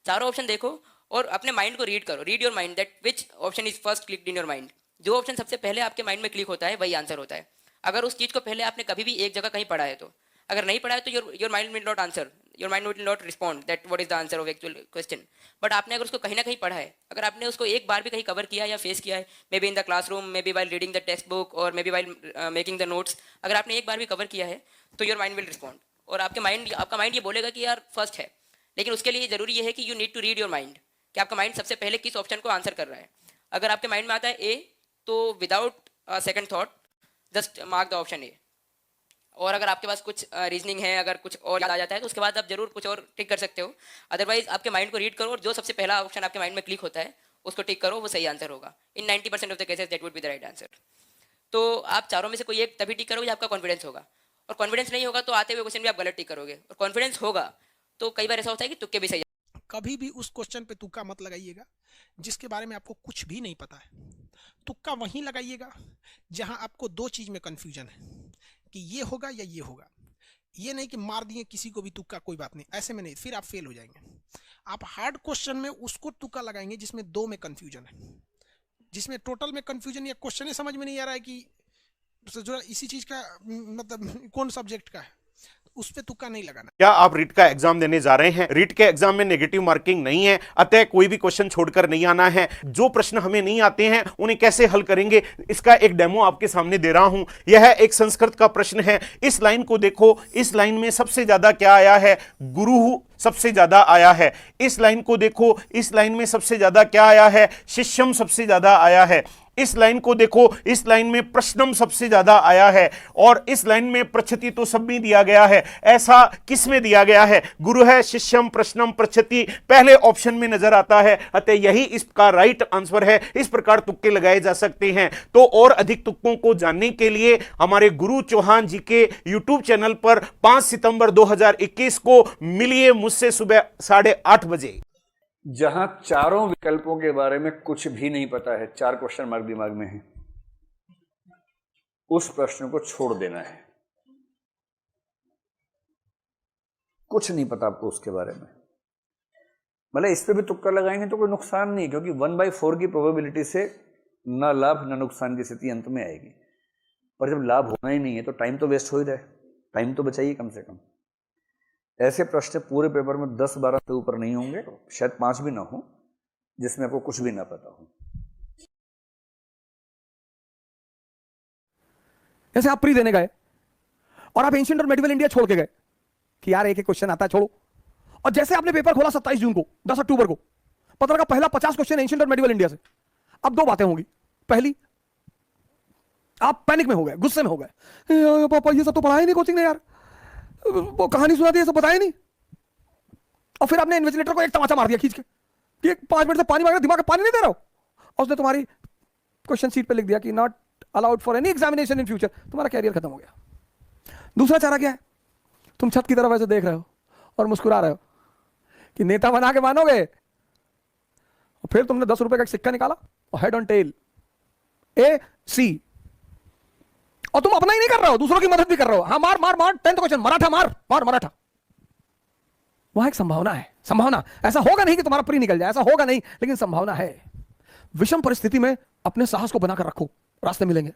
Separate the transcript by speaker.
Speaker 1: चारों ऑप्शन देखो और अपने माइंड को रीड करो, read your mind that which option is first clicked in your mind. जो ऑप्शन सबसे पहले आपके माइंड में क्लिक होता है वही आंसर होता है। अगर उस चीज़ को पहले आपने कभी भी एक जगह कहीं पढ़ा है तो, अगर नहीं पढ़ा है तो your mind will not answer, your mind will not respond that what is the answer of actual question. But आपने अगर उसको कहीं ना कहीं पढ़ा है, अगर आपने उसको एक बार भी कहीं कवर किया या फेस किया है, may be in the classroom, may be while reading the text book और may be while making the notes, अगर आपने एक बार भी कवर किया है तो योर माइंड विल रिस्पॉन्ड और आपका माइंड ये बोलेगा कि यार फर्स्ट है। लेकिन उसके लिए जरूरी ये है कि you need to read your mind कि आपका माइंड सबसे पहले किस ऑप्शन को आंसर कर रहा है। अगर आपके माइंड में आता है ए, तो without second thought just mark the option A. और अगर आपके पास कुछ रीजनिंग है, अगर कुछ और याद आ जाता है तो उसके बाद आप जरूर कुछ और टिक कर सकते हो। अदरवाइज आपके माइंड को रीड करो और जो सबसे पहला ऑप्शन आपके माइंड में क्लिक होता है उसको टिक करो, वो सही आंसर होगा। इन 90% of the cases that would be the right answer. तो आप चारों में से कोई एक तभी टिक करोगे आपका कॉन्फिडेंस होगा, और कॉन्फिडेंस नहीं होगा तो आते हुए क्वेश्चन भी आप गलत टिक करोगे। और कॉन्फिडेंस होगा तो कई बार ऐसा होता है कि तुक्के भी सही।
Speaker 2: कभी भी उस क्वेश्चन पे तुक्का मत लगाइएगा जिसके बारे में आपको कुछ भी नहीं पता है। तुक्का वहीं लगाइएगा जहां आपको दो चीज में कंफ्यूजन है कि ये होगा या ये होगा। ये नहीं कि मार दिए किसी को भी तुक्का, कोई बात नहीं, ऐसे में नहीं, फिर आप फेल हो जाएंगे। आप हार्ड क्वेश्चन में उसको तुक्का लगाएंगे जिसमें दो में कंफ्यूजन है, जिसमें टोटल में कंफ्यूजन या क्वेश्चन समझ में नहीं आ रहा है कि जो इसी चीज का मतलब कौन सब्जेक्ट का है, उस पे तुक्का नहीं लगाना।
Speaker 3: क्या आप रीट का एग्जाम देने जा रहे हैं? रीट के एग्जाम में नेगेटिव मार्किंग नहीं है, अतः कोई भी क्वेश्चन छोड़कर नहीं आना है। जो प्रश्न हमें नहीं आते हैं उन्हें कैसे हल करेंगे, इसका एक डेमो आपके सामने दे रहा हूं। यह एक संस्कृत का प्रश्न है। इस लाइन को देखो, इस लाइन में सबसे ज्यादा क्या आया है? गुरु सबसे ज्यादा आया है। इस लाइन को देखो, इस लाइन में सबसे ज्यादा क्या आया है? शिष्यम सबसे ज्यादा आया है। इस लाइन को देखो, इस लाइन में प्रश्नम सबसे ज्यादा आया है। और इस लाइन में प्रच्छति तो सब में दिया गया है, ऐसा किस में दिया गया है? गुरु है, शिष्यम, प्रश्नम, प्रच्छति पहले ऑप्शन में नजर आता है, अतः यही इसका राइट आंसर है। इस प्रकार तुक्के लगाए जा सकते हैं। तो और अधिक तुक्कों को जानने के लिए हमारे गुरु चौहान जी के यूट्यूब चैनल पर 5 सितंबर 2021 को मिलिए मुझसे सुबह 8:30 बजे।
Speaker 4: जहां चारों विकल्पों के बारे में कुछ भी नहीं पता है, 4 क्वेश्चन मार्क दिमाग में है, उस प्रश्न को छोड़ देना है। कुछ नहीं पता आपको उसके बारे में, मतलब इस पे भी तुक्का लगाएंगे तो कोई नुकसान नहीं, क्योंकि 1/4 की प्रोबेबिलिटी से ना लाभ ना नुकसान की स्थिति अंत में आएगी। और जब लाभ होना ही नहीं है तो टाइम तो वेस्ट हो ही रहा है, टाइम तो बचाइए कम से कम। ऐसे प्रश्न पूरे पेपर में 10-12 से ऊपर नहीं होंगे, शायद 5 भी ना हो जिसमें आपको कुछ भी ना पता हो।
Speaker 5: जैसे आप प्री देने गए और आप एंशिएंट और मेडिवल इंडिया छोड़ के गए कि यार एक एक क्वेश्चन आता है, छोड़ो। और जैसे आपने पेपर खोला 27 जून को, 10 अक्टूबर को, पता लगा पहला 50 क्वेश्चन एंशिएंट और मेडिवल इंडिया से। अब दो बातें होंगी। पहली, आप पैनिक में हो गए, गुस्से में हो गए, पापा ये सब तो पढ़ा ही नहीं कोचिंग ने यार, वो कहानी सुना दी, सब बताया नहीं। और फिर आपने इन्विजिलेटर को एक तमाचा मार दिया खींच के कि 5 मिनट से पानी मांग रहा, दिमाग में पानी नहीं दे रहा हो। और उसने तुम्हारी क्वेश्चन शीट पे लिख दिया कि not allowed for any examination in future. तुम्हारा कैरियर खत्म हो गया। दूसरा चारा क्या है? तुम छत की तरफ ऐसे देख रहे हो और मुस्कुरा रहे हो कि नेता बना के मानोगे। और फिर तुमने 10 रुपए का एक सिक्का निकाला और हेड ऑन टेल AC, और तुम अपना ही नहीं कर रहे हो, दूसरों की मदद भी कर रहे हो। हाँ, मार मार मार, 10th क्वेश्चन मराठा, मार मार मराठा। वहां एक संभावना है, संभावना। ऐसा होगा नहीं कि तुम्हारा प्री निकल जाए, ऐसा होगा नहीं, लेकिन संभावना है। विषम परिस्थिति में अपने साहस को बनाकर रखो, रास्ते मिलेंगे।